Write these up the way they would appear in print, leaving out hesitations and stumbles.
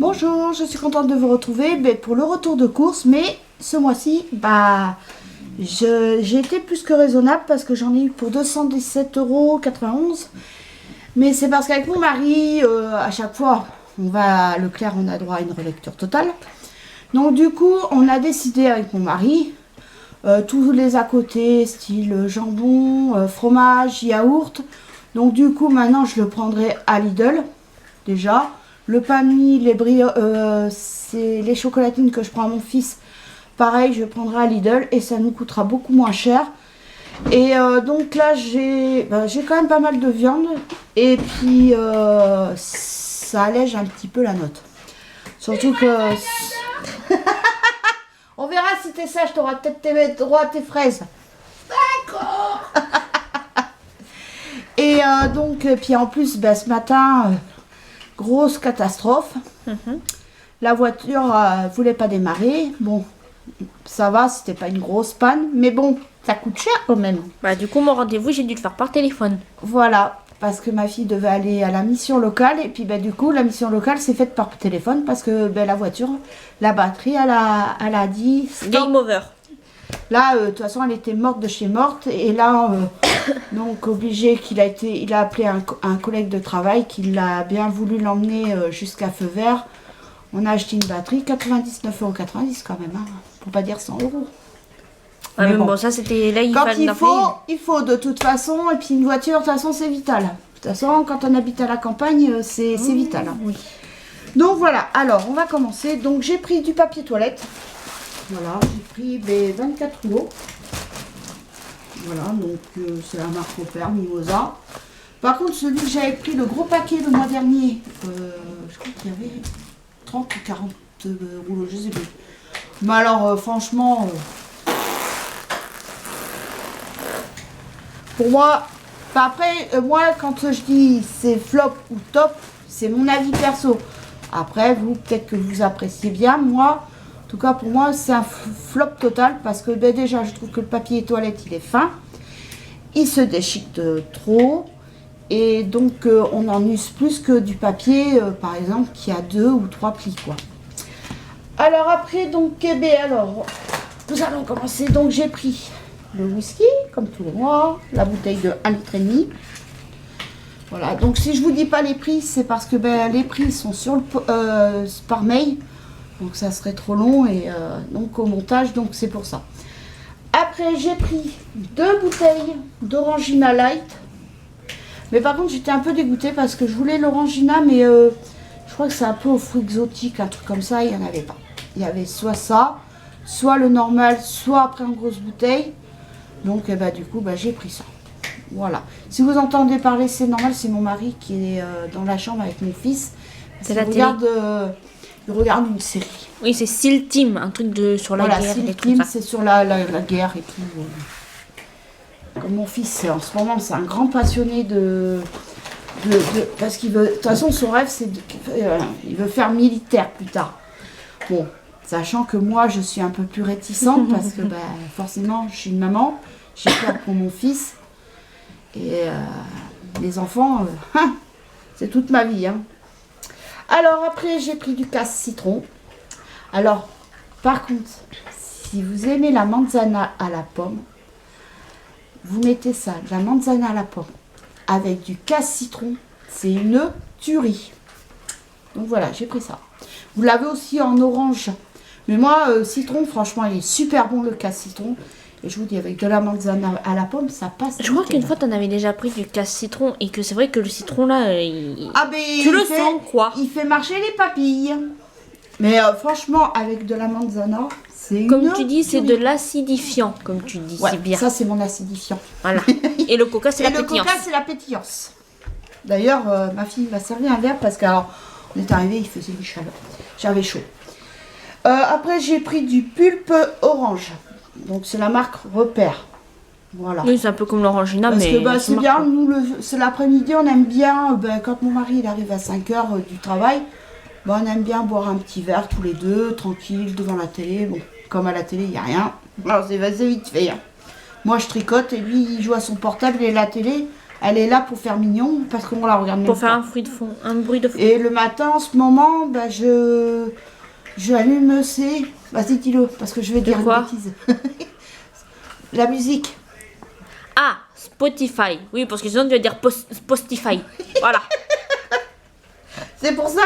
Bonjour, je suis contente de vous retrouver pour le retour de course, mais ce mois-ci, j'ai été plus que raisonnable parce que j'en ai eu pour 217,91 €. Mais c'est parce qu'avec mon mari, à chaque fois, on va à Leclerc, on a droit à une relecture totale. Donc du coup, on a décidé avec mon mari, tous les à côté, style jambon, fromage, yaourt. Donc du coup, maintenant, je le prendrai à Lidl, déjà. Le pain de mie, c'est les chocolatines que je prends à mon fils. Pareil, je le prendrai à Lidl et ça nous coûtera beaucoup moins cher. Et donc là, j'ai quand même pas mal de viande. Et puis, ça allège un petit peu la note. Surtout que... On verra si t'es sage, t'auras peut-être droit à tes fraises. D'accord. Et donc, puis en plus, ce matin... grosse catastrophe. La voiture voulait pas démarrer. Bon, ça va, c'était pas une grosse panne. Mais bon, ça coûte cher quand même. Du coup, mon rendez-vous, j'ai dû le faire par téléphone. Voilà, parce que ma fille devait aller à la mission locale. Et puis du coup, la mission locale s'est faite par téléphone. Parce que la voiture, la batterie, elle a dit... Game over. Là, de toute façon, elle était morte de chez morte. Et là, donc obligé il a appelé un collègue de travail qui a bien voulu l'emmener jusqu'à Feu Vert. On a acheté une batterie, 99,90 € quand même, hein, pour pas dire 100 €. Mais bon, ça c'était là, quand il faut de toute façon. Et puis une voiture, de toute façon, c'est vital. De toute façon, quand on habite à la campagne, c'est vital. Hein. Oui. Donc voilà, alors on va commencer. Donc j'ai pris du papier toilette. Voilà, j'ai pris 24 rouleaux. Voilà, donc c'est la marque Repère, Mimosa. Par contre, celui que j'avais pris, le gros paquet le mois dernier, je crois qu'il y avait 30 ou 40 rouleaux, je sais plus. Mais alors, franchement, pour moi, après, moi, quand je dis c'est flop ou top, c'est mon avis perso. Après, vous, peut-être que vous appréciez bien, moi... En tout cas, pour moi, c'est un flop total parce que déjà, je trouve que le papier toilette, il est fin. Il se déchiquette trop. Et donc, on en use plus que du papier, par exemple, qui a 2 ou 3 plis, quoi. Alors après, donc, alors, nous allons commencer. Donc, j'ai pris le whisky, comme tous les mois, la bouteille de 1,5 litre. Voilà, donc si je vous dis pas les prix, c'est parce que les prix sont sur par mail. Donc ça serait trop long et donc au montage, donc c'est pour ça. Après j'ai pris 2 bouteilles d'Orangina Light. Mais par contre j'étais un peu dégoûtée parce que je voulais l'Orangina, mais je crois que c'est un peu aux fruits exotiques, un truc comme ça, il n'y en avait pas. Il y avait soit ça, soit le normal, soit après en grosse bouteille. Donc du coup j'ai pris ça. Voilà. Si vous entendez parler, c'est normal, c'est mon mari qui est dans la chambre avec mon fils. C'est la télé. Il regarde une série. Oui, c'est SEAL Team, un truc sur la guerre. SEAL Team, c'est sur la guerre et tout. Comme mon fils, en ce moment, c'est un grand passionné parce qu'il veut... De toute façon, son rêve, c'est il veut faire militaire plus tard. Bon, sachant que moi, je suis un peu plus réticente parce que forcément, je suis une maman. J'ai peur pour mon fils. Et les enfants, c'est toute ma vie, hein. Alors après, j'ai pris du casse-citron. Alors, par contre, si vous aimez la manzana à la pomme, vous mettez ça, de la manzana à la pomme, avec du casse-citron. C'est une tuerie. Donc voilà, j'ai pris ça. Vous l'avez aussi en orange. Mais moi, citron, franchement, il est super bon, le casse-citron. Et je vous dis, avec de la manzana à la pomme, ça passe. Je crois qu'une fois, tu en avais déjà pris du casse-citron et que c'est vrai que le citron, là, tu le sens, quoi. Il fait marcher les papilles. Mais franchement, avec de la manzana, c'est comme tu dis, c'est de l'acidifiant, comme tu dis, ouais, c'est bien. Ça, c'est mon acidifiant. Voilà. Et le coca, c'est la pétillance. Le coca, c'est la pétillance. D'ailleurs, ma fille m'a servi un verre parce qu'alors, on est arrivé, il faisait du chaleur. J'avais chaud. Après, j'ai pris du pulpe orange. Donc c'est la marque Repère. Voilà. Oui, c'est un peu comme l'Orangina, mais... Parce que c'est bien, nous, c'est l'après-midi, on aime bien, quand mon mari il arrive à 5 h du travail, on aime bien boire un petit verre tous les deux, tranquille, devant la télé. Bon, comme à la télé, il n'y a rien. Alors c'est vite fait. Hein. Moi, je tricote et lui, il joue à son portable et la télé, Elle est là pour faire mignon parce qu'on la regarde même Pour faire pas. un bruit de fond, un bruit de fond. Et le matin, en ce moment, bah, je allume c'est... Vas-y, dis-le, parce que je vais dire une bêtise. La musique. Ah, Spotify. Oui, parce que sinon tu vas dire Spotify. Voilà. C'est pour ça.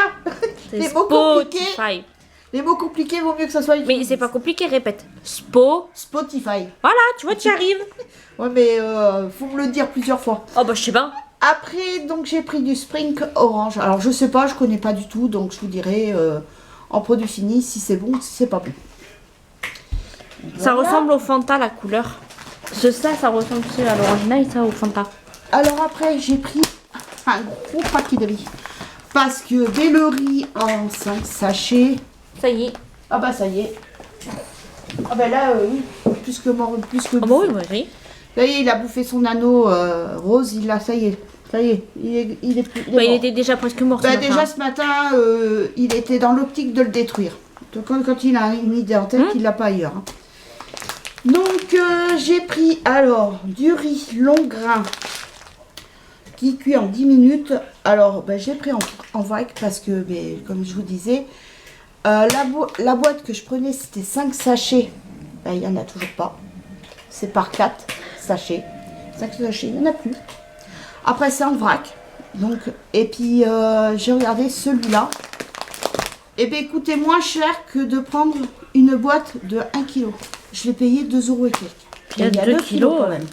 C'est Les mots compliqués. Spotify. Les mots compliqués, vaut mieux que ça soit... Mais c'est pas compliqué, répète. Spotify. Voilà, tu vois, tu y arrives. Ouais, mais faut me le dire plusieurs fois. Oh bah je sais pas. Après, donc j'ai pris du Spring Orange. Alors je sais pas, je connais pas du tout, donc je vous dirai en produit fini si c'est bon, si c'est pas bon. Donc, Ça voilà. ressemble au Fanta la couleur. Ça ressemble aussi à l'original et ça au Fanta. Alors après, j'ai pris un gros paquet de riz. Parce que dès le riz en 5 sachets... Ça y est. Ah bah ça y est. Ah bah là, oui, plus que mort, plus que... Ah bah oui, oui. Ça y est, il a bouffé son anneau rose, il a, ça y est, il est Bah, il mort. était déjà presque mort. Bah, ce déjà matin. ce matin, il était dans l'optique de le détruire. Donc, quand il a une idée en tête, il l'a pas ailleurs. Hein. Donc j'ai pris alors du riz long grain qui cuit en 10 minutes. Alors bah, j'ai pris en vrac parce que, mais, comme je vous disais, la boîte que je prenais c'était 5 sachets. Bah, il n'y en a toujours pas. C'est par 4 sachets. 5 sachets, il n'y en a plus. Après c'est en vrac. Donc, et puis j'ai regardé celui-là. Et bien écoutez, moins cher que de prendre une boîte de 1 kg. Je l'ai payé 2 € et quelques. Il y a 2 kilos quand même.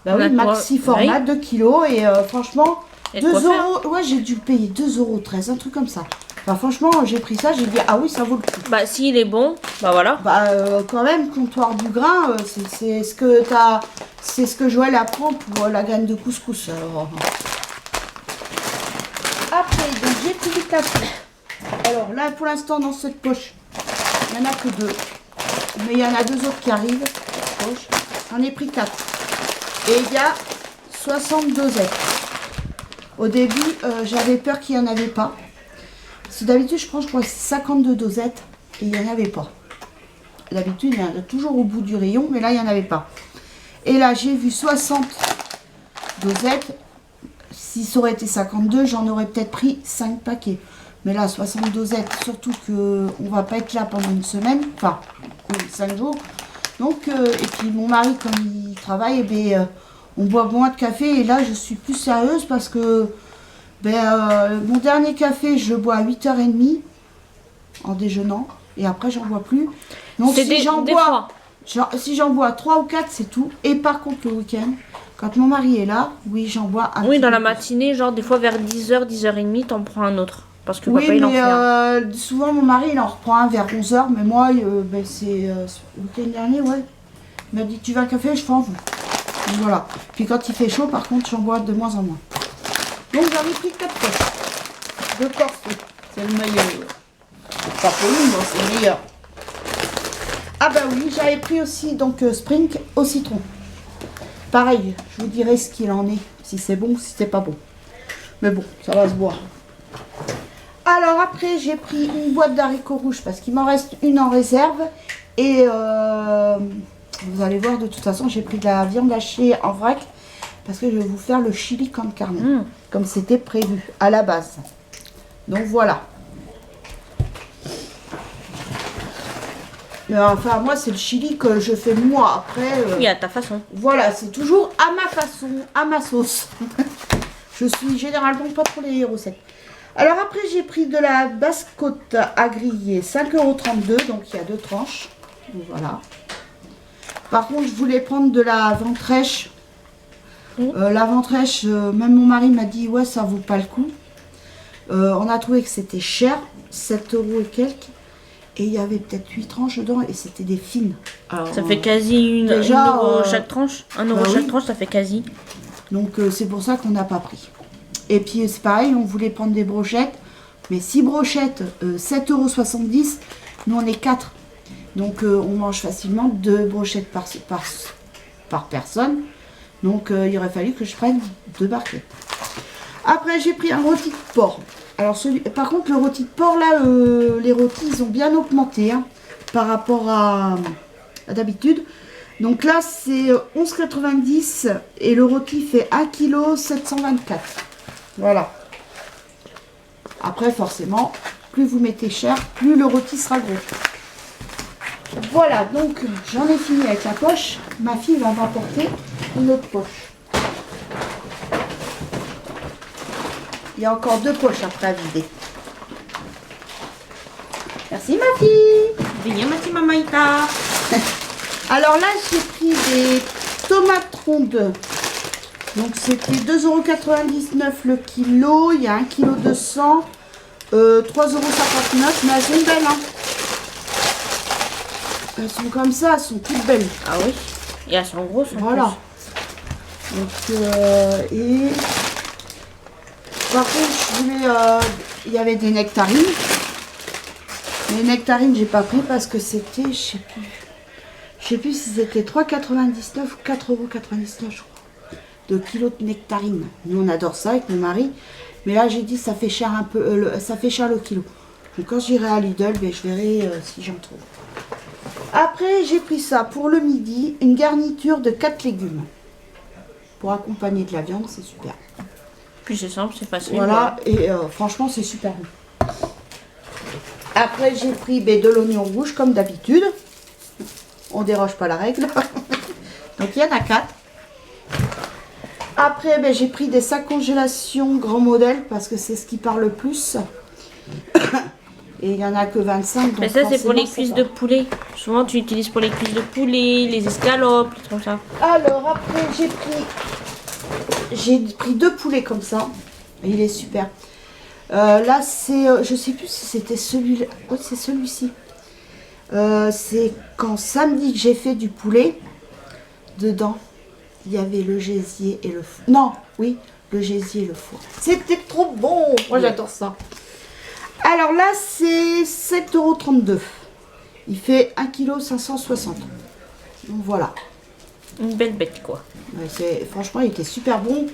Bah On oui, a maxi quoi format, 2 kilos. Et franchement, Et 2 quoi faire €. Ouais, j'ai dû payer 2,13 €, un truc comme ça. Enfin, franchement, j'ai pris ça, j'ai dit, ah oui, ça vaut le coup. Bah s'il est bon, bah voilà. Bah quand même, comptoir du grain, c'est ce que t'as, c'est ce que Joël apprend pour la graine de couscous. Alors. Après, donc j'ai pris du café. Alors là, pour l'instant, dans cette poche, il n'y en a que 2. Mais il y en a 2 autres qui arrivent. Poche. J'en ai pris 4. Et il y a 60 dosettes. Au début, j'avais peur qu'il n'y en avait pas. Parce que d'habitude, je crois 52 dosettes et il n'y en avait pas. D'habitude, il y en a toujours au bout du rayon, mais là, il n'y en avait pas. Et là, j'ai vu 60 dosettes. Si ça aurait été 52, j'en aurais peut-être pris 5 paquets. Mais là, 60 dosettes, surtout qu'on ne va pas être là pendant une semaine, enfin, 5 jours. Donc, et puis mon mari, comme il travaille, eh bien, on boit moins de café. Et là, je suis plus sérieuse parce que mon dernier café, je le bois à 8h30 en déjeunant. Et après, j'en bois plus. Donc, si j'en bois 3 ou 4, c'est tout. Et par contre, le week-end, quand mon mari est là, oui, j'en bois un Oui, petit dans peu la plus. matinée, genre des fois vers 10h, 10h30, t'en prends un autre. Parce que Oui, papa, il en fait un. mais souvent mon mari il en reprend un vers 11h, mais moi c'est le week-end dernier, ouais. Il m'a dit tu veux un café, je fais en vous. Donc voilà. Puis quand il fait chaud, par contre, j'en bois de moins en moins. Donc j'en ai pris 4 poches de corset. C'est le meilleur. Pas pour nous, moi, c'est le meilleur. Ah bah oui, j'avais pris aussi donc Spring au citron. Pareil, je vous dirai ce qu'il en est, si c'est bon ou si c'est pas bon. Mais bon, ça va se boire. Alors après, j'ai pris une boîte d'haricots rouges parce qu'il m'en reste une en réserve. Et vous allez voir, de toute façon, j'ai pris de la viande hachée en vrac parce que je vais vous faire le chili con carne, comme c'était prévu à la base. Donc voilà. Mais enfin, moi, c'est le chili que je fais moi. Après, Oui, à ta façon. voilà, c'est toujours à ma façon, à ma sauce. Je suis généralement pas pour les recettes. Alors après, j'ai pris de la basse côte à griller, 5,32 €, donc il y a 2 tranches. Donc voilà. Par contre, je voulais prendre de la ventrèche. La ventrèche, même mon mari m'a dit, ouais, ça vaut pas le coup. On a trouvé que c'était cher, 7 € et quelques. Et il y avait peut-être 8 tranches dedans et c'était des fines. Alors, Ça fait quasi déjà, 1 euro chaque tranche. 1 euro bah chaque oui. tranche, ça fait quasi. Donc c'est pour ça qu'on n'a pas pris. Et puis c'est pareil, on voulait prendre des brochettes. Mais 6 brochettes, 7,70 €. Nous on est 4. Donc on mange facilement 2 brochettes par personne. Donc il aurait fallu que je prenne 2 barquettes. Après j'ai pris un rôti de porc. Alors par contre le rôti de porc là, les rôtis ils ont bien augmenté hein, par rapport à d'habitude. Donc là, c'est 11,90 et le rôti fait 1,724 kg. Voilà. Après, forcément, plus vous mettez cher, plus le rôti sera gros. Voilà, donc j'en ai fini avec la poche. Ma fille va m'apporter une autre poche. Il y a encore 2 poches après à vider. Merci ma fille. Bien, merci mamaïta. Alors là, j'ai pris des tomates rondes. Donc c'était 2,99 € le kilo. Il y a 1,2 kg, 3,59 €. Mais elles sont belles, hein. Elles sont comme ça, elles sont toutes belles. Ah oui. Et elles sont grosses. Voilà. Donc, et par contre, je voulais, il y avait des nectarines. Les nectarines, j'ai pas pris parce que c'était, je sais plus si c'était 3,99 € ou 4,99 €, je crois, de kilos de nectarines. Nous, on adore ça avec mon mari. Mais là, j'ai dit, ça fait cher un peu, ça fait cher le kilo. Donc, quand j'irai à Lidl, ben, je verrai si j'en trouve. Après, j'ai pris ça pour le midi, une garniture de 4 légumes. Pour accompagner de la viande, c'est super. Puis c'est simple, c'est facile. Voilà, et franchement, c'est super bon. Après, j'ai pris de l'oignon rouge, comme d'habitude. On déroge pas la règle. Donc, il y en a 4. Après, j'ai pris des sacs congélation grand modèle, parce que c'est ce qui parle le plus. Et il n'y en a que 25. Donc mais ça, c'est pour les cuisses de poulet. Souvent, tu utilises pour les cuisses de poulet, les escalopes, les trucs comme ça. Alors, après, j'ai pris 2 poulets comme ça. Et il est super. Là, c'est... je sais plus si c'était celui-là. Oh, c'est celui-ci. C'est quand samedi que j'ai fait du poulet. Dedans, il y avait le gésier et le four. Non, oui, le gésier et le four. C'était trop bon. Moi, j'adore ça. Alors là, c'est 7,32 €. Il fait 1,560 kg. Donc voilà. Une belle bête, quoi. Ouais, franchement, il était super bon.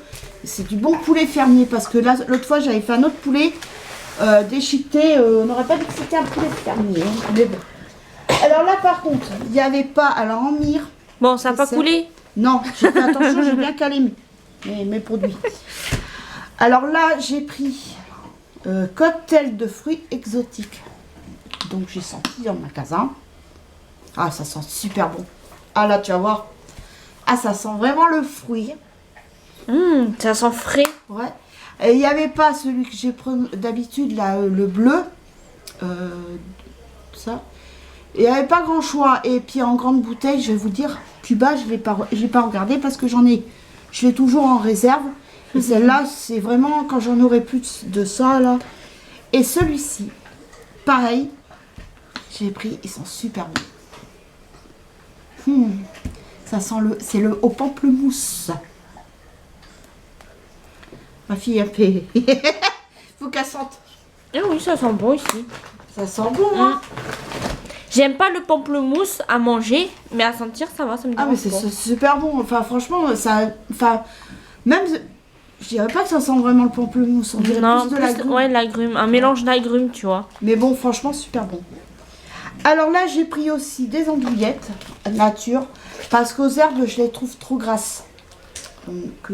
C'est du bon poulet fermier. Parce que là, l'autre fois, j'avais fait un autre poulet déchiqueté. On n'aurait pas dit que c'était un poulet fermier. Hein, mais bon. Alors là, par contre, il n'y avait pas... Alors en mire... Bon, ça n'a pas coulé? Non, j'ai fait attention, j'ai bien calé mes produits. Alors là, j'ai pris... cocktail de fruits exotiques. Donc j'ai senti dans le magasin. Ah, ça sent super bon. Ah là, tu vas voir. Ah, ça sent vraiment le fruit. Ça sent frais. Ouais. Et il n'y avait pas celui que j'ai pris d'habitude, là, le bleu. Ça. Et il n'y avait pas grand choix. Et puis en grande bouteille, je vais vous dire, plus bas, je n'ai pas regardé parce que je l'ai toujours en réserve. Et celle-là, c'est vraiment quand j'en aurai plus de ça, là. Et celui-ci, pareil, j'ai pris, ils sont super bons. Ça sent c'est le au pamplemousse. Ma fille a fait. Faut qu'elle sente. Ah oui, ça sent bon ici. Ça sent bon, hein. J'aime pas le pamplemousse à manger, mais à sentir, ça va, ça me dérange. Ah, mais c'est super bon. Enfin, franchement, ça. Enfin, même. Je dirais pas que ça sent vraiment le pamplemousse, on dirait plus de l'agrume. Ouais, l'agrume, un mélange d'agrumes, tu vois. Mais bon, franchement, super bon. Alors là, j'ai pris aussi des andouillettes nature, parce qu'aux herbes, je les trouve trop grasses. Donc,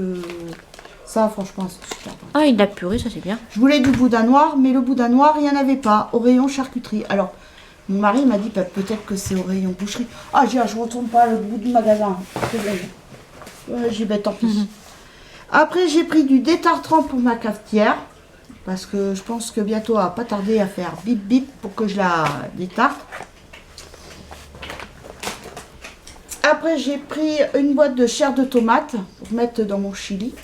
ça, franchement, c'est super bon. Ah, il de la purée, ça c'est bien. Je voulais du boudin noir, mais le boudin noir, il n'y en avait pas, au rayon charcuterie. Alors, mon mari m'a dit, peut-être que c'est au rayon boucherie. Ah, je retourne pas au bout du magasin. C'est bon. J'ai tant pis. Après, j'ai pris du détartrant pour ma cafetière. Parce que je pense que bientôt, elle va pas tarder à faire bip bip pour que je la détarte. Après, j'ai pris une boîte de chair de tomate pour mettre dans mon chili.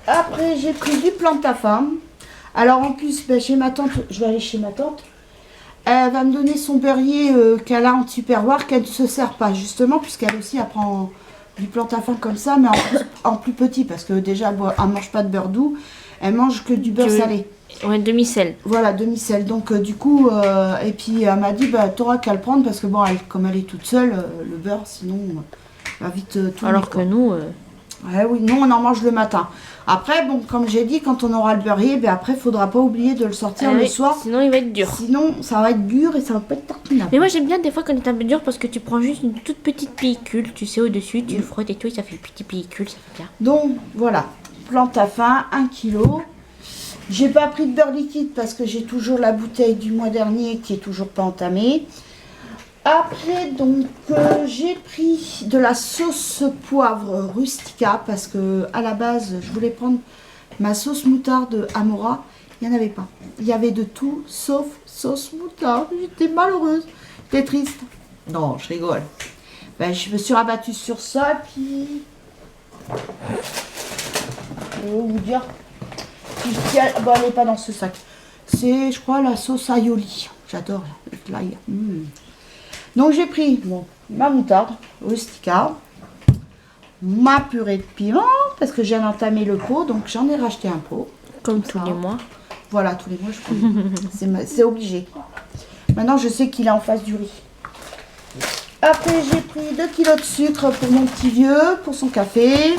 Après, j'ai pris du Plantafemme. Alors, en plus, chez ma tante, je vais aller chez ma tante. Elle va me donner son beurrier qu'elle a en tupperware, qu'elle ne se sert pas, justement, puisqu'elle aussi apprend du Plantafemme comme ça, mais en plus petit, parce que déjà, elle ne mange pas de beurre doux, elle mange que du beurre salé. Ouais, demi-sel. Voilà, demi-sel. Donc, du coup, et puis elle m'a dit, t'auras qu'à le prendre, parce que bon, comme elle est toute seule, le beurre, sinon, va vite tout. Alors que nous... Ouais, oui, nous on en mange le matin. Après, bon, comme j'ai dit, quand on aura le beurrier, ben après, faudra pas oublier de le sortir le soir. Sinon, il va être dur. Sinon, ça va être dur et ça va pas être tartinable. Mais moi, j'aime bien des fois quand il est un peu dur parce que tu prends juste une toute petite pellicule, tu sais, au-dessus, tu le frottes et tout, et ça fait une petite pellicule, ça fait bien. Donc, voilà. Plante à faim, 1 kg. J'ai pas pris de beurre liquide parce que j'ai toujours la bouteille du mois dernier qui est toujours pas entamée. Après, donc, j'ai pris de la sauce poivre rustica parce que à la base, je voulais prendre ma sauce moutarde Amora. Il n'y en avait pas. Il y avait de tout sauf sauce moutarde. J'étais malheureuse. J'étais triste. Non, je rigole. Ben, je me suis rabattue sur ça, puis... Je vais vous dire... Bon, elle n'est pas dans ce sac. C'est, je crois, la sauce aioli. J'adore l'ail. Donc j'ai pris ma moutarde rustica, ma purée de piment, parce que j'ai entamé le pot, donc j'en ai racheté un pot. Comme tous les mois. Voilà, tous les mois je prends. C'est obligé. Maintenant je sais qu'il est en face du riz. Après j'ai pris 2 kilos de sucre pour mon petit vieux, pour son café.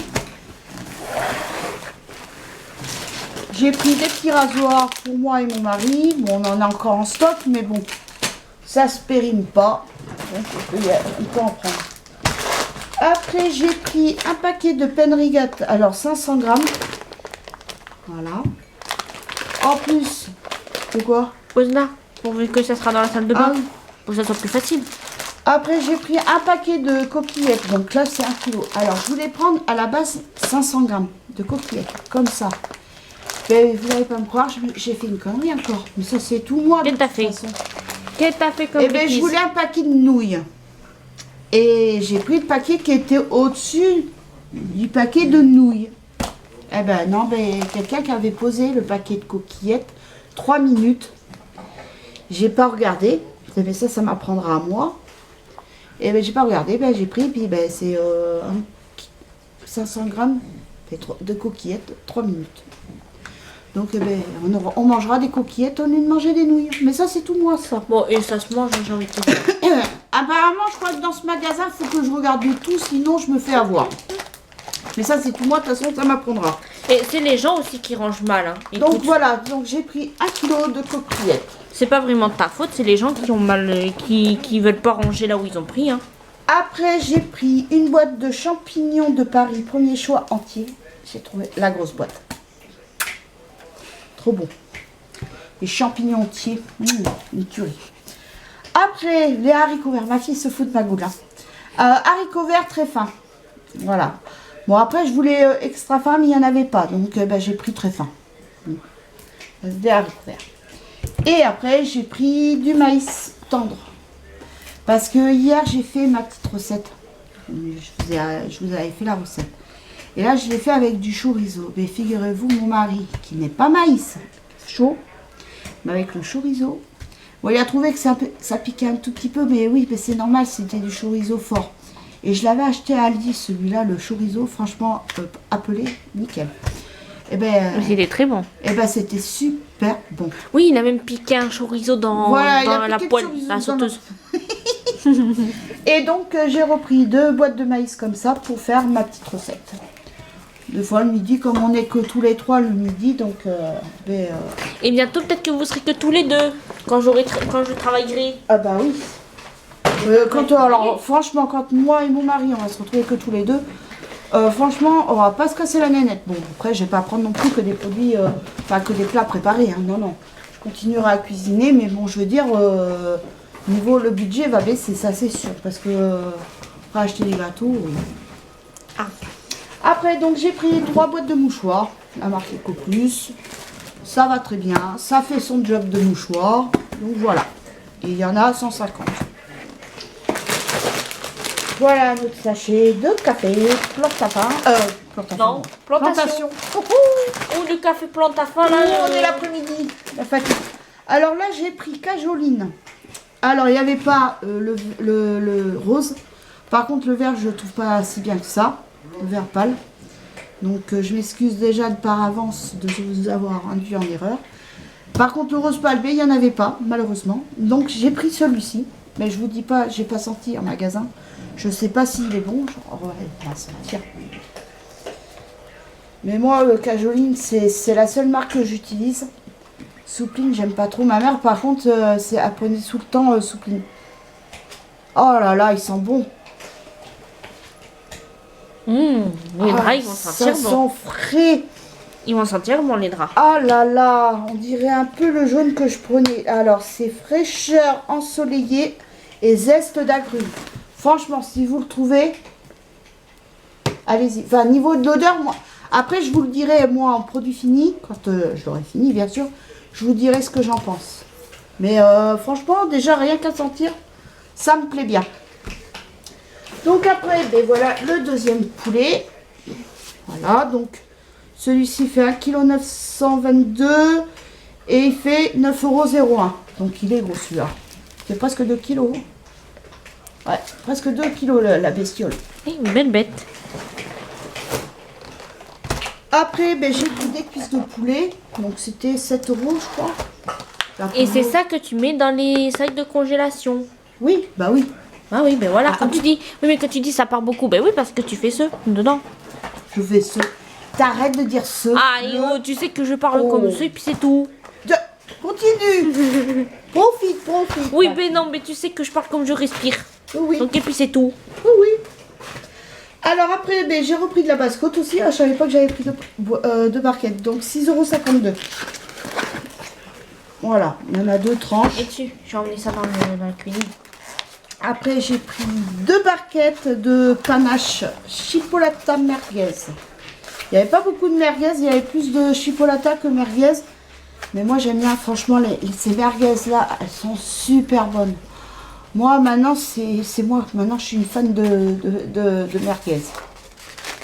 J'ai pris des petits rasoirs pour moi et mon mari. Bon, on en a encore en stock, mais bon, ça se périme pas. Donc on peut en prendre. Après, j'ai pris un paquet de Penrigat, alors 500 grammes. Voilà. En plus, pourquoi? Pose là, pourvu que ça sera dans la salle de bain. Oui. Pour que ça soit plus facile. Après, j'ai pris un paquet de coquillettes. Donc là, c'est 1 kg. Alors, je voulais prendre à la base 500 grammes de coquillettes, comme ça. Mais vous n'allez pas me croire, j'ai fait une connerie encore. Mais ça, c'est tout moi. Qu'est-ce que t'as fait? Qu'est-ce que t'as fait comme Eh bien, je voulais un paquet de nouilles. Et j'ai pris le paquet qui était au-dessus du paquet de nouilles. Eh ben non, ben, quelqu'un qui avait posé le paquet de coquillettes 3 minutes. J'ai pas regardé. Mais ça m'apprendra à moi. Et ben j'ai pas regardé, ben j'ai pris, puis ben c'est 500 grammes de coquillettes, 3 minutes. Donc eh ben, on mangera des coquillettes au lieu de manger des nouilles. Mais ça c'est tout moi ça. Bon, et ça se mange, j'ai envie de te dire. Apparemment je crois que dans ce magasin il faut que je regarde tout, sinon je me fais avoir. Mais ça c'est tout moi, de toute façon ça m'apprendra. Et c'est les gens aussi qui rangent mal. Hein. Donc voilà, donc j'ai pris 1 kg de coquillettes. C'est pas vraiment de ta faute, c'est les gens qui ont mal, qui veulent pas ranger là où ils ont pris. Hein. Après j'ai pris une boîte de champignons de Paris, premier choix entier. J'ai trouvé la grosse boîte. Trop bon. Les champignons entiers, une tuerie. Après, les haricots verts. Ma fille se fout de ma goule. Hein. Haricots verts très fins. Voilà. Bon, après, je voulais extra fin, mais il n'y en avait pas. Donc, ben, j'ai pris très fin. Des haricots verts. Et après, j'ai pris du maïs tendre. Parce que hier, j'ai fait ma petite recette. Je vous avais fait la recette. Et là, je l'ai fait avec du chorizo. Mais figurez-vous, mon mari, qui n'est pas maïs chaud, mais avec le chorizo. Bon, il a trouvé que ça piquait un tout petit peu, mais oui, mais c'est normal, c'était du chorizo fort. Et je l'avais acheté à Aldi, celui-là, le chorizo, franchement, appelé nickel. Et ben, c'était très bon. Et ben, c'était super bon. Oui, il a même piqué un chorizo dans la poêle, la sauteuse. Et donc, j'ai repris 2 boîtes de maïs comme ça pour faire ma petite recette. Des fois le midi, comme on n'est que tous les 3 le midi, donc... Et bientôt, peut-être que vous serez que tous les 2, quand je travaillerai. Ah bah oui. Alors, franchement, quand moi et mon mari, on va se retrouver que tous les 2, franchement, on va pas se casser la nénette. Bon, après, je vais pas prendre non plus que des produits, que des plats préparés, hein. Non, non. Je continuerai à cuisiner, mais bon, je veux dire, niveau le budget va baisser, ça c'est sûr, parce que on va acheter des gâteaux. Ah. Après, donc, j'ai pris 3 boîtes de mouchoirs, la marque EcoPlus. Ça va très bien, ça fait son job de mouchoir. Donc voilà, et il y en a 150. Voilà notre sachet de café Plantafin. Non, plantation. Ou du café Plantafin là. On est l'après-midi, la fatigue. Alors là, j'ai pris cajoline. Alors, il n'y avait pas le rose. Par contre, le vert, je ne trouve pas si bien que ça. Le vert pâle. Donc, je m'excuse déjà par avance de vous avoir induit en erreur. Par contre, le rose pâle, il n'y en avait pas, malheureusement. Donc, j'ai pris celui-ci. Mais je vous dis pas, j'ai pas senti en magasin. Je sais pas s'il est bon. On va sentir. Mais moi, Cajoline, c'est la seule marque que j'utilise. Soupline, j'aime pas trop. Ma mère, par contre, elle prenait tout le temps Soupline. Oh là là, ils sont bons. Les draps, ils vont sentir ça bon. sent frais. Ils vont sentir bon, les draps. Ah là là, on dirait un peu le jaune que je prenais. Alors, c'est fraîcheur ensoleillée et zeste d'agrumes. Franchement, si vous le trouvez, allez-y. Enfin, niveau de l'odeur, moi... Après, je vous le dirai, moi, en produit fini, quand je l'aurai fini, bien sûr, je vous dirai ce que j'en pense. Mais franchement, déjà, rien qu'à sentir, ça me plaît bien. Donc après, ben voilà, le deuxième poulet. Voilà, donc... Celui-ci fait 1,922 kg et il fait 9,01 €. Donc il est gros celui-là. Il fait presque 2 kg. Ouais, presque 2 kg la bestiole. Une belle bête. Après, ben, j'ai pris des cuisses de poulet. Donc c'était 7 € je crois. Et c'est ça que tu mets dans les sacs de congélation. Oui, bah oui. Ah oui, ben voilà. Quand tu dis, oui, mais quand tu dis ça part beaucoup, ben oui, parce que tu fais ce dedans. Je fais ce. T'arrêtes de dire ce. Ah, et oh, tu sais que je parle comme ça et puis c'est tout. Continue. Profite. Oui, mais non, mais tu sais que je parle comme je respire. Oui. Donc, et puis c'est tout. Oui. Alors après, ben, j'ai repris de la basse-côte aussi. Ah, je savais pas que j'avais pris deux barquettes. Donc 6,52 €. Voilà, il y en a 2 tranches. Et dessus, j'ai emmené ça dans la cuisine. Après, j'ai pris 2 barquettes de panache chipolata merguez. Il n'y avait pas beaucoup de merguez, il y avait plus de chipolata que merguez. Mais moi, j'aime bien, franchement, ces merguez-là, elles sont super bonnes. Moi, maintenant, maintenant, je suis une fan de merguez.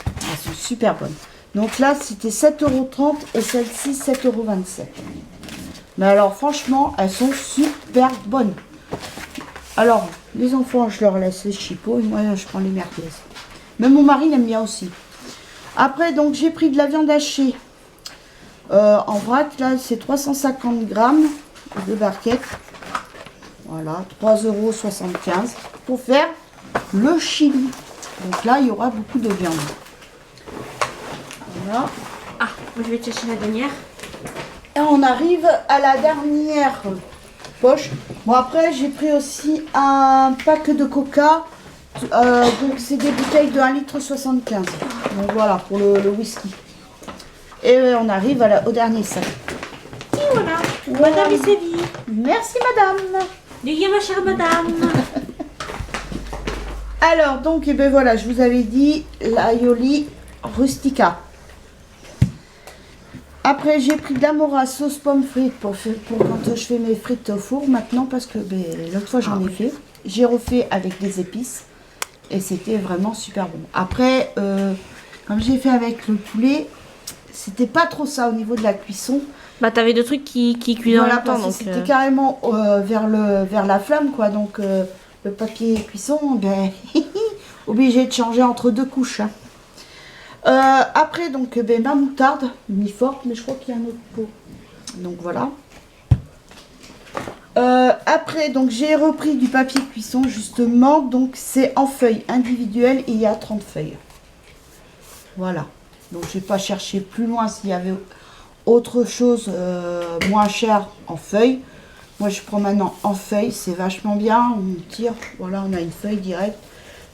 Elles sont super bonnes. Donc là, c'était 7,30 € et celle-ci, 7,27 €. Mais alors, franchement, elles sont super bonnes. Alors, les enfants, je leur laisse les chipots et moi, je prends les merguez. Même mon mari l'aime bien aussi. Après, donc, j'ai pris de la viande hachée en vrac. Là, c'est 350 grammes de barquettes. Voilà, 3,75 € pour faire le chili. Donc là, il y aura beaucoup de viande. Voilà. Ah, je vais te chercher la dernière. Et on arrive à la dernière poche. Bon, après, j'ai pris aussi un pack de coca. Donc, c'est des bouteilles de 1,75 litre. Donc, voilà, pour le whisky. Et on arrive au dernier sac. Et voilà, madame est servie. Merci, madame. N'ayez ma chère madame. Alors, donc, et ben voilà, je vous avais dit l'aioli rustica. Après, j'ai pris de la mora sauce pomme frite pour quand je fais mes frites au four maintenant, parce que ben, l'autre fois j'en ai fait. J'ai refait avec des épices et c'était vraiment super bon. Après, comme j'ai fait avec le poulet, c'était pas trop ça au niveau de la cuisson. Bah, t'avais deux trucs qui cuisent en Voilà, même temps. parce que Donc, c'était carrément vers la flamme, quoi. Donc, le papier cuisson, ben, obligé de changer entre 2 couches. Hein. Après, donc, ben, ma moutarde, mi-forte, mais je crois qu'il y a un autre pot. Donc, voilà. Après, donc, j'ai repris du papier cuisson, justement. Donc, c'est en feuilles individuelles et il y a 30 feuilles. Voilà. Donc, je n'ai pas cherché plus loin s'il y avait autre chose moins cher en feuilles. Moi, je prends maintenant en feuilles. C'est vachement bien. On tire. Voilà, on a une feuille directe.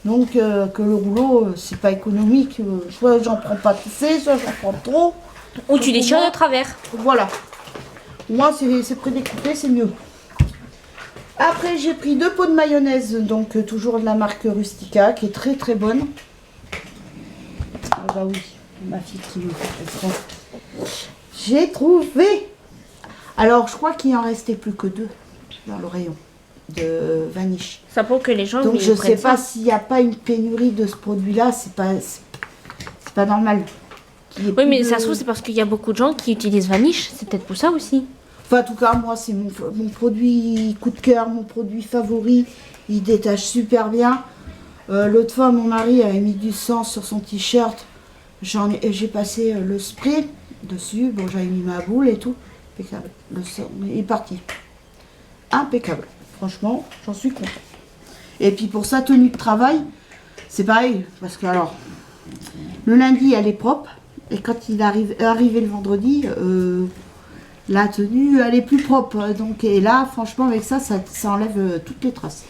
Donc, que le rouleau, c'est pas économique. Soit j'en prends pas assez, soit j'en prends trop. ou tu déchires de travers. Voilà. Moi, c'est prédécoupé, c'est mieux. Après, j'ai pris 2 pots de mayonnaise. Donc, toujours de la marque Rustica, qui est très très bonne. Ah bah oui, ma fille qui me fait. J'ai trouvé. Alors, je crois qu'il en restait plus que 2 dans le rayon de vaniche. Ça pour que les gens. Donc je sais pas s'il n'y a pas une pénurie de ce produit-là, c'est pas normal. Oui, mais ça se trouve c'est parce qu'il y a beaucoup de gens qui utilisent Vanish, c'est peut-être pour ça aussi. Enfin, en tout cas, moi c'est mon produit coup de cœur, mon produit favori. Il détache super bien. L'autre fois, mon mari avait mis du sang sur son t-shirt. J'ai passé le spray dessus. Bon, j'avais mis ma boule et tout. Impeccable. Le sang est parti. Impeccable. Franchement, j'en suis contente. Et puis pour sa tenue de travail, c'est pareil. Parce que alors, le lundi, elle est propre. Et quand il est arrivé le vendredi, la tenue, elle est plus propre. Donc, et là, franchement, avec ça, ça enlève toutes les traces.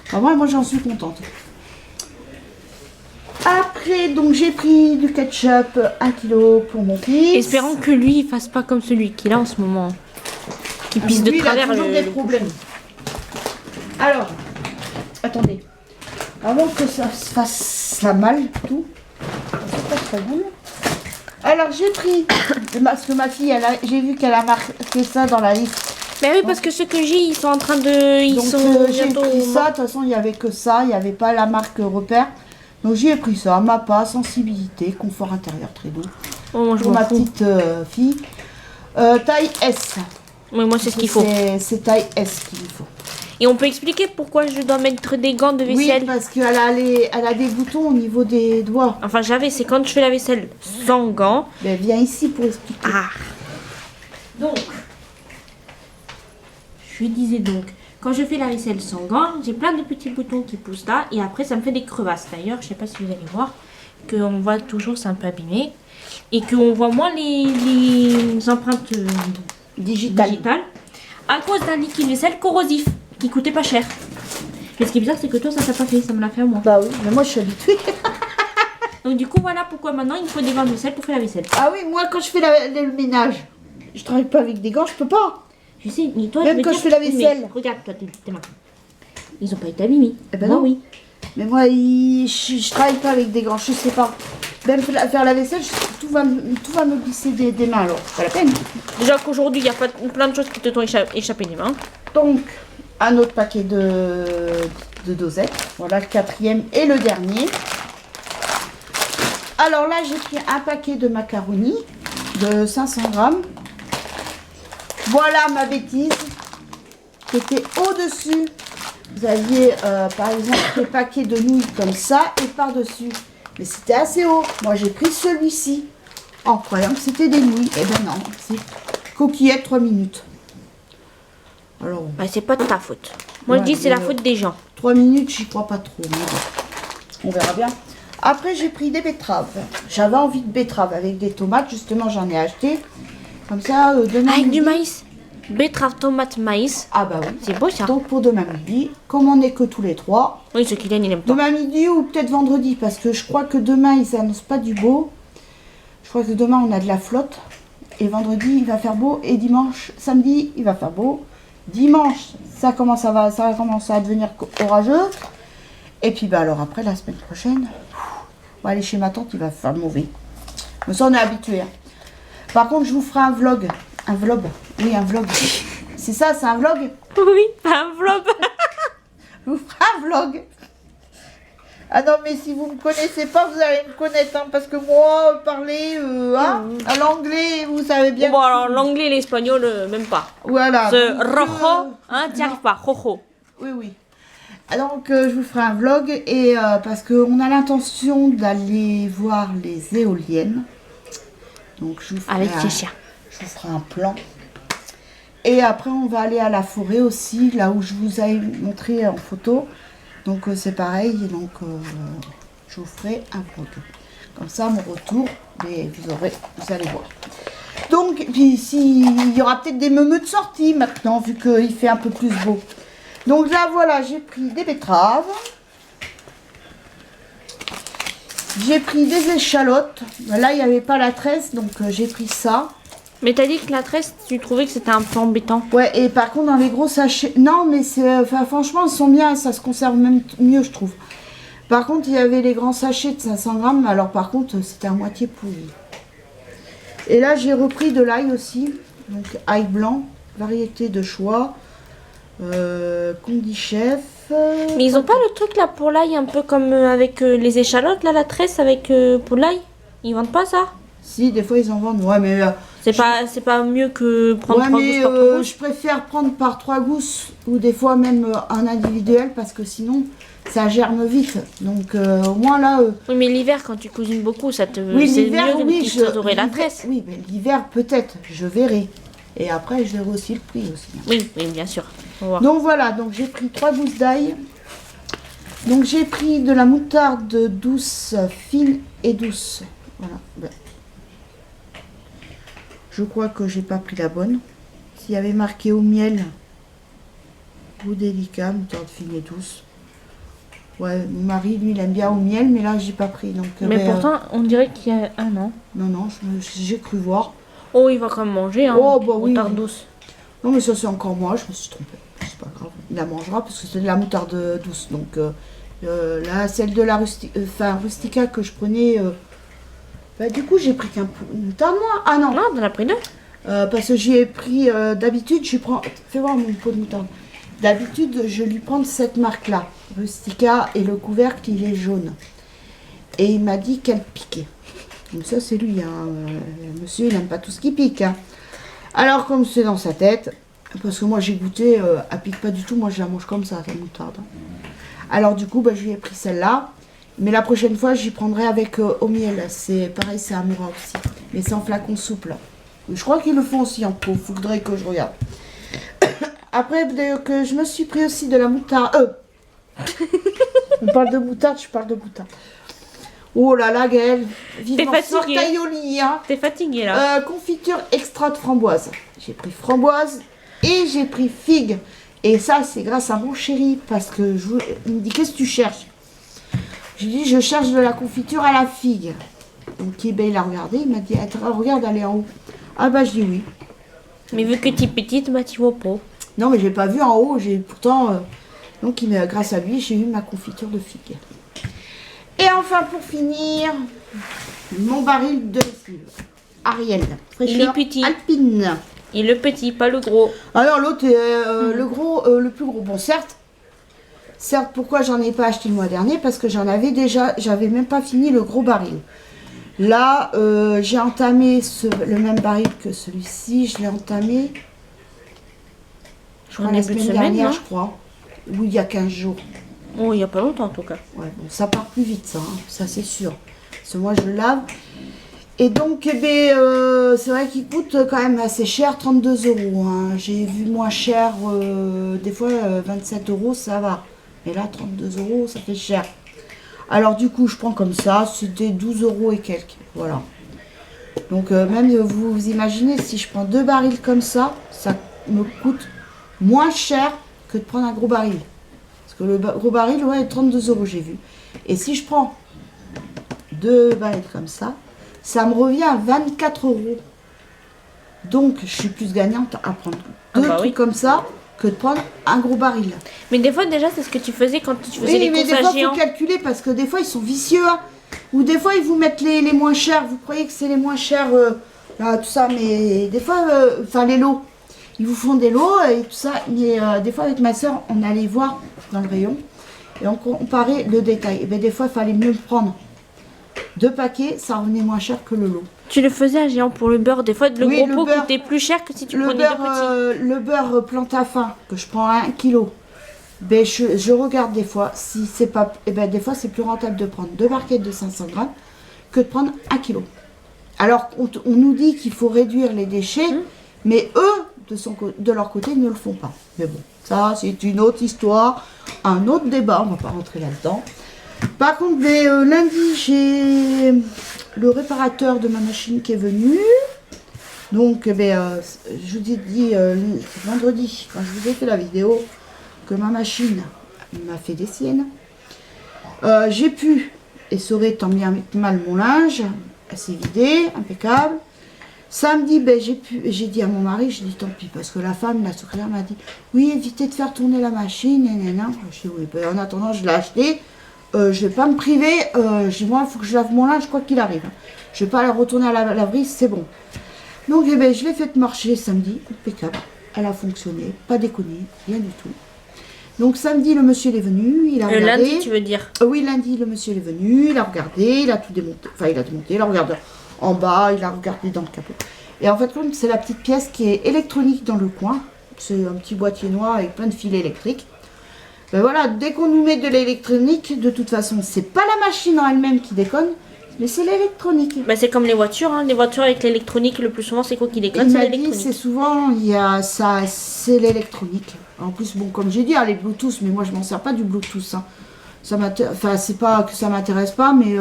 Enfin, moi, j'en suis contente. Après, donc, j'ai pris du ketchup 1 kg pour mon fils. Espérons que lui, il fasse pas comme celui qu'il a en ce moment. Qui pisse de Lui, travers il a toujours des problèmes. Alors, attendez. Avant que ça se fasse la malle, tout. C'est pas très bon. Alors, j'ai pris, parce que ma fille, j'ai vu qu'elle a marqué ça dans la liste. Mais oui, parce que ceux que j'ai, ils sont en train de... Ils Donc, sont j'ai bientôt... pris ça. De toute façon, il n'y avait que ça. Il n'y avait pas la marque repère. Donc, j'ai pris ça. Mappa, sensibilité, confort intérieur très doux. Oh, moi, je Pour m'en ma fous. petite fille. Taille S. Oui, moi, c'est ce qu'il faut. C'est taille S qu'il faut. Et on peut expliquer pourquoi je dois mettre des gants de vaisselle? Oui, parce qu'elle a des boutons au niveau des doigts. Enfin, c'est quand je fais la vaisselle sans gants. Ben, viens ici pour expliquer. Ah. Donc, je disais donc, quand je fais la vaisselle sans gants, j'ai plein de petits boutons qui poussent là. Et après, ça me fait des crevasses. D'ailleurs, je sais pas si vous allez voir, qu'on voit toujours, c'est un peu abîmé. Et qu'on voit moins les empreintes digitales à cause d'un liquide vaisselle corrosif qui coûtait pas cher. Mais ce qui est bizarre, c'est que toi, ça t'a pas fait, ça me l'a fait à moi. Bah oui, mais moi je suis habituée. Donc du coup, voilà pourquoi maintenant il me faut des gants de vaisselle pour faire la vaisselle. Ah oui, moi quand je fais le ménage, je travaille pas avec des gants, je peux pas. Je sais, mais toi, Même veux quand dire, je fais la mais vaisselle. regarde, toi, tes mains. Ils ont pas été abîmés. Eh ben Moi, non. oui. Mais moi, je travaille pas avec des gants, je sais pas. Même faire la vaisselle, tout va me glisser des mains alors, c'est pas la peine. Déjà qu'aujourd'hui, il y a pas plein de choses qui te sont échappées des mains. Donc, un autre paquet de dosettes. Voilà le 4e et le dernier. Alors là, j'ai pris un paquet de macaroni de 500 grammes. Voilà ma bêtise qui était au-dessus. Vous aviez par exemple des paquets de nouilles comme ça et par-dessus. Mais c'était assez haut. Moi, j'ai pris celui-ci en croyant que c'était des nouilles. Eh ben non, c'est coquillette 3 minutes. Alors, Bah, c'est pas de ta faute. Moi, Ouais, je dis c'est la mais, faute des gens. 3 minutes, j'y crois pas trop. Mais bon, on verra bien. Après, j'ai pris des betteraves. J'avais envie de betteraves avec des tomates. Justement, j'en ai acheté. Comme ça, demain Avec midi. du maïs. Betterave, tomate, maïs. Ah bah oui. C'est beau ça. Donc pour demain midi, comme on n'est que tous les trois, Oui, ce qu'il aime, il aime pas. demain midi ou peut-être vendredi, parce que je crois que demain, ils annoncent pas du beau. Je crois que demain, on a de la flotte. Et vendredi, il va faire beau. Et dimanche, samedi, il va faire beau. Dimanche, ça va commencer à devenir orageux. Et puis, bah alors après, la semaine prochaine, on va aller chez ma tante, il va faire mauvais. Mais ça, on est habitué. Hein. Par contre, je vous ferai un vlog. Un vlog. Oui, un vlog. C'est ça, c'est un vlog. Oui, un vlog. Je vous ferai un vlog. Ah non, mais si vous ne me connaissez pas, vous allez me connaître. Hein, parce que moi, parler à l'anglais, vous savez bien. Bon, alors l'anglais et l'espagnol, même pas. Voilà. Ce Donc, rojo, hein, t'y non. arrives pas. Rojo. Oui, oui. Donc, je vous ferai un vlog. Et parce qu'on a l'intention d'aller voir les éoliennes. Donc, je vous ferai Avec tes chiens. Je vous ferai un plan. Et après, on va aller à la forêt aussi, là où je vous ai montré en photo. Donc, c'est pareil. Donc, je vous ferai un vlog. Comme ça, mon retour, mais vous allez voir. Donc, puis ici, il y aura peut-être des meumeux de sortie maintenant, vu qu'il fait un peu plus beau. Donc là, voilà, j'ai pris des betteraves. J'ai pris des échalotes. Là, il n'y avait pas la tresse, donc j'ai pris ça. Mais t'as dit que la tresse, tu trouvais que c'était un peu embêtant. Ouais, et par contre, dans les gros sachets... Non, mais franchement, ils sont bien, ça se conserve même mieux, je trouve. Par contre, il y avait les grands sachets de 500 grammes, alors par contre, c'était à moitié pourri. Et là, j'ai repris de l'ail aussi. Donc, ail blanc, variété de choix. Condi chef. Mais ils ont pas le truc là pour l'ail, un peu comme avec les échalotes, là, la tresse avec pour l'ail. Ils vendent pas ça? Si, des fois, ils en vendent. Ouais, mais... C'est pas mieux que prendre ouais, 3 mais gousses par 3 gousses. je préfère prendre par 3 gousses ou des fois même un individuel parce que sinon ça germe vite. Donc au moins là. Oui, mais l'hiver quand tu cuisines beaucoup, ça te. Oui, c'est l'hiver, mieux oui, que aurais la tresse. Oui, mais l'hiver peut-être, je verrai. Et après, je verrai aussi le prix aussi. Oui, oui, bien sûr. On va voir. Donc voilà, donc j'ai pris 3 gousses d'ail. Donc j'ai pris de la moutarde douce, fine et douce. Voilà. Je crois que j'ai pas pris la bonne. S'il y avait marqué au miel, goût délicat, moutarde fine et douce. Ouais, mon mari, lui, il aime bien au miel, mais là, j'ai pas pris. Donc, Mais pourtant, on dirait qu'il y a un an. Non, j'ai cru voir. Oh, il va quand même manger, hein. Oh, bah oui. Moutarde douce. Non, mais ça, c'est encore moi, je me suis trompée. C'est pas grave. Il la mangera parce que c'est de la moutarde douce. Donc, là, celle de la rustica que je prenais. Bah, du coup, j'ai pris qu'un moutarde, moi. Ah non. Non, t'en as pris deux. Parce que j'ai pris, d'habitude, je prends. Fais voir mon pot de moutarde. D'habitude, je lui prends de cette marque-là, Rustica, et le couvercle, il est jaune. Et il m'a dit qu'elle piquait. Donc ça, c'est lui, hein. Monsieur, il n'aime pas tout ce qui pique, hein. Alors, comme c'est dans sa tête, parce que moi, j'ai goûté, elle pique pas du tout, moi, je la mange comme ça, la moutarde. Alors, du coup, bah, je lui ai pris celle-là. Mais la prochaine fois, j'y prendrai avec au miel. C'est pareil, c'est Amoura aussi. Mais c'est en flacon souple. Je crois qu'ils le font aussi en pot. Il faudrait que je regarde. Après, que je me suis pris aussi de la moutarde. On parle de moutarde, je parle de moutarde. Oh là là, Gaëlle. Vivement sortaille au lit, hein. T'es fatiguée, là. Confiture extra de framboise. J'ai pris framboise et j'ai pris figue. Et ça, c'est grâce à mon chéri. Parce que il me dit, qu'est-ce que tu cherches? Je lui dis, je cherche de la confiture à la figue. Donc, ben, il a regardé. Il m'a dit, regarde, elle est en haut. Ah bah, je dis oui. Mais vu que tu es petite, bah tu vois pas. Non, mais j'ai pas vu en haut. J'ai pourtant. Donc, grâce à lui, j'ai eu ma confiture de figue. Et enfin, pour finir, mon baril de lessive. Ariel, fraîcheur alpine. Et le petit, pas le gros. Alors, l'autre, le gros, le plus gros. Bon, certes, pourquoi j'en ai pas acheté le mois dernier? Parce que j'en avais déjà, j'avais même pas fini le gros baril. Là, j'ai entamé le même baril que celui-ci. Je l'ai entamé, je crois, la semaine dernière, je crois. Ou il y a 15 jours. Oh, il n'y a pas longtemps en tout cas. Ouais, bon, ça part plus vite, ça, hein, ça c'est sûr. Parce que moi, je le lave. Et donc, eh ben, c'est vrai qu'il coûte quand même assez cher, 32 €. Hein. J'ai vu moins cher, des fois 27 €, ça va. Mais là, 32 €, ça fait cher. Alors du coup, je prends comme ça, c'était 12 € et quelques. Voilà. Donc, même vous imaginez, si je prends 2 barils comme ça me coûte moins cher que de prendre un gros baril. Parce que le gros baril, ouais, 32 € j'ai vu. Et si je prends 2 barils comme ça me revient à 24 €. Donc, je suis plus gagnante à prendre deux trucs comme ça que de prendre un gros baril. Mais des fois, déjà, c'est ce que tu faisais quand tu faisais les courses à géants. Mais des fois, il faut calculer parce que des fois, ils sont vicieux. Hein. Ou des fois, ils vous mettent les moins chers. Vous croyez que c'est les moins chers, là, tout ça. Mais des fois, les lots. Ils vous font des lots et tout ça. Mais des fois, avec ma soeur, on allait voir dans le rayon. Et on comparait le détail. Et bien, des fois, il fallait mieux le prendre. 2 paquets, ça revenait moins cher que le lot. Tu le faisais à géant pour le beurre. Des fois, le gros pot coûtait plus cher que si tu prenais 2 petits. Le beurre Plantafin, que je prends à 1 kg. Ben, je regarde des fois, si c'est pas. Et ben, des fois, c'est plus rentable de prendre 2 barquettes de 500 grammes que de prendre 1 kg. Alors, on nous dit qu'il faut réduire les déchets, mais eux, de leur côté, ne le font pas. Mais bon, ça, c'est une autre histoire, un autre débat, on ne va pas rentrer là-dedans. Par contre, lundi, j'ai le réparateur de ma machine qui est venu. Donc, je vous ai dit vendredi, quand je vous ai fait la vidéo, que ma machine m'a fait des siennes. J'ai pu essorer tant bien que mal mon linge. Elle s'est vidée, impeccable. Samedi, j'ai dit à mon mari, j'ai dit tant pis, parce que la femme, la secrétaire m'a dit, oui, évitez de faire tourner la machine, nanana. Je dis, oui, en attendant, je l'ai acheté. Je ne vais pas me priver. Je dis, moi, il faut que je lave mon linge, quoi qu'il arrive. Je ne vais pas la retourner à la laverie, c'est bon. Donc, je l'ai fait marcher samedi, impeccable. Elle a fonctionné, pas déconné, rien du tout. Donc, samedi, le monsieur est venu, il a regardé. Lundi, tu veux dire? Oui, lundi, le monsieur est venu, il a regardé, il a tout démonté. Enfin, il a démonté, il a regardé en bas, il a regardé dans le capot. Et en fait, comme c'est la petite pièce qui est électronique dans le coin, c'est un petit boîtier noir avec plein de fils électriques. Ben voilà, dès qu'on nous met de l'électronique, de toute façon, c'est pas la machine en elle-même qui déconne, mais c'est l'électronique. Ben c'est comme les voitures, hein. Les voitures avec l'électronique, le plus souvent, c'est quoi qui déconne? C'est l'électronique. C'est souvent, il y a ça, c'est l'électronique. En plus, bon, comme j'ai dit, les Bluetooth, mais moi, je m'en sers pas du Bluetooth. Hein. Ça enfin, c'est pas que ça m'intéresse pas, mais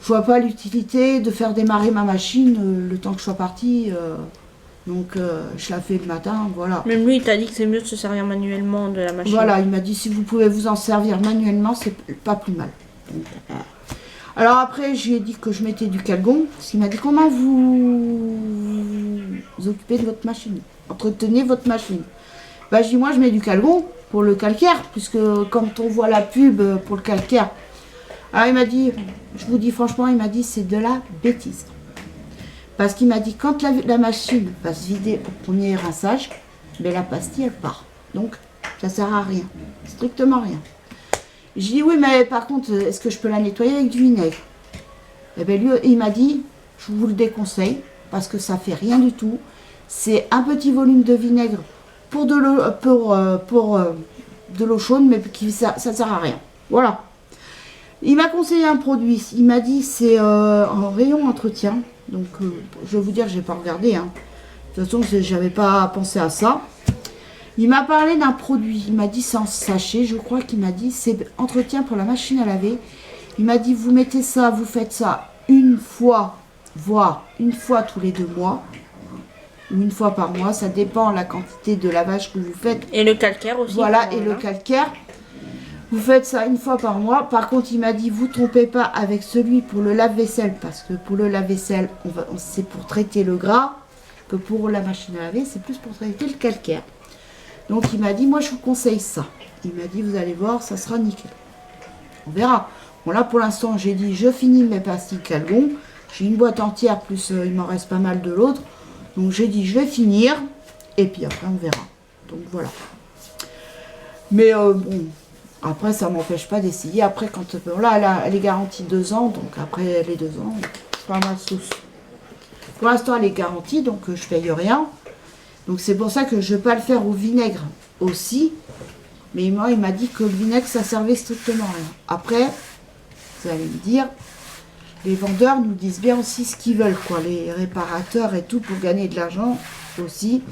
je vois pas l'utilité de faire démarrer ma machine le temps que je sois partie. Donc je la fais le matin, voilà. Même lui, il t'a dit que c'est mieux de se servir manuellement de la machine. Voilà, il m'a dit si vous pouvez vous en servir manuellement, c'est pas plus mal. Donc, alors après, j'ai dit que je mettais du calgon, parce qu'il m'a dit comment vous occupez de votre machine, entretenez votre machine. Bah je dis moi je mets du calgon pour le calcaire, puisque quand on voit la pub pour le calcaire, alors il m'a dit, je vous dis franchement, il m'a dit c'est de la bêtise. Parce qu'il m'a dit quand la machine va se vider au premier rinçage, mais la pastille elle part. Donc ça sert à rien, strictement rien. Je dis oui mais par contre est-ce que je peux la nettoyer avec du vinaigre? Et bien lui il m'a dit je vous le déconseille parce que ça fait rien du tout. C'est un petit volume de vinaigre pour de l'eau chaude mais ça sert à rien. Voilà. Il m'a conseillé un produit, il m'a dit c'est en rayon entretien. Donc je vais vous dire, j'ai pas regardé. Hein. De toute façon, j'avais pas pensé à ça. Il m'a parlé d'un produit. Il m'a dit c'est en sachet. Je crois qu'il m'a dit c'est entretien pour la machine à laver. Il m'a dit vous mettez ça, vous faites ça une fois, voire une fois tous les 2 mois. Ou une fois par mois. Ça dépend de la quantité de lavage que vous faites. Et le calcaire aussi. Voilà, et le calcaire. Vous faites ça une fois par mois. Par contre, il m'a dit, vous ne trompez pas avec celui pour le lave-vaisselle. Parce que pour le lave-vaisselle, c'est pour traiter le gras. Que pour la machine à laver, c'est plus pour traiter le calcaire. Donc, il m'a dit, moi, je vous conseille ça. Il m'a dit, vous allez voir, ça sera nickel. On verra. Bon, là, pour l'instant, j'ai dit, je finis mes pastilles calgon. J'ai une boîte entière, plus il m'en reste pas mal de l'autre. Donc, j'ai dit, je vais finir. Et puis après, on verra. Donc, voilà. Mais bon... Après, ça ne m'empêche pas d'essayer. Après, quand là, elle est garantie 2 ans. Donc, après les 2 ans, c'est pas ma sauce. Pour l'instant, elle est garantie. Donc, je ne paye rien. Donc, c'est pour ça que je ne vais pas le faire au vinaigre aussi. Mais moi, il m'a dit que le vinaigre, ça servait strictement à rien. Après, vous allez me dire, les vendeurs nous disent bien aussi ce qu'ils veulent, quoi. Les réparateurs et tout, pour gagner de l'argent aussi.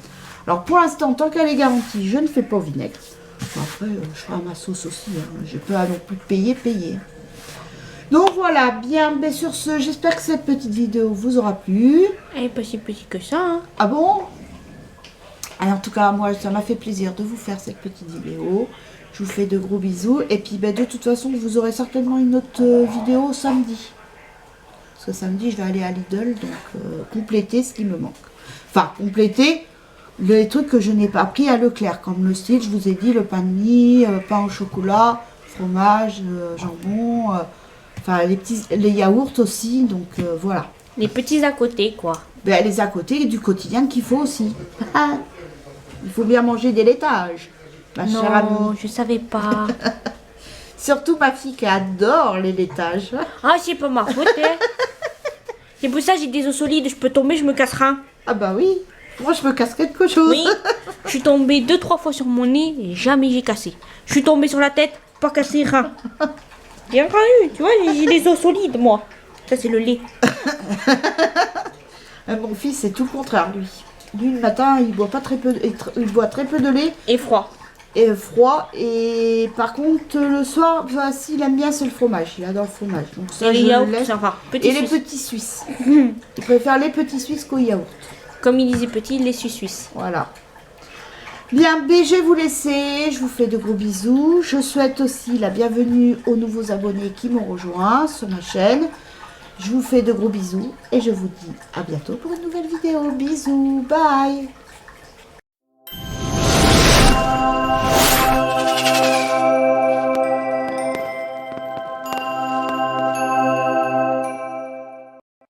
Alors, pour l'instant, tant qu'elle est garantie, je ne fais pas au vinaigre. Après, je ferai ma sauce aussi. Hein. Je peux non plus payer. Donc voilà, bien. Mais sur ce, j'espère que cette petite vidéo vous aura plu. Elle est pas si petite que ça. Hein. Ah bon? Alors, en tout cas, moi, ça m'a fait plaisir de vous faire cette petite vidéo. Je vous fais de gros bisous. Et puis, ben, de toute façon, vous aurez certainement une autre vidéo samedi. Parce que samedi, je vais aller à Lidl. Donc, compléter ce qui me manque. Enfin, compléter... les trucs que je n'ai pas pris à Leclerc, comme le style, je vous ai dit, le pain de mie, pain au chocolat, fromage, jambon, enfin les yaourts aussi, donc voilà. Les petits à côté, quoi. Ben, les à côté du quotidien qu'il faut aussi. Il faut bien manger des laitages, ma chère amie. Non, je savais pas. Surtout ma fille qui adore les laitages. Ah, c'est pas ma faute, hein. C'est pour ça que j'ai des os solides, je peux tomber, je me casserai un. Ah bah oui, moi je me casse quelque chose. Oui, je suis tombée 2-3 fois sur mon nez et jamais j'ai cassé. Je suis tombée sur la tête, pas cassé rien. J'ai rien eu, tu vois, j'ai des os solides, moi. Ça, c'est le lait. Mon fils, c'est tout le contraire, lui. Lui, le matin, il boit très peu de lait. Et froid. Et froid. Et par contre, le soir, bah, s'il aime bien, c'est le fromage. Il adore le fromage. Donc ça, et les je yaourts, le laisse. sympa. Et les petits Suisses. Il préfère les petits Suisses qu'aux yaourts. Comme il disait petit, les Suisses. Voilà. Bien, je vais vous laisser. Je vous fais de gros bisous. Je souhaite aussi la bienvenue aux nouveaux abonnés qui m'ont rejoint sur ma chaîne. Je vous fais de gros bisous. Et je vous dis à bientôt pour une nouvelle vidéo. Bisous. Bye.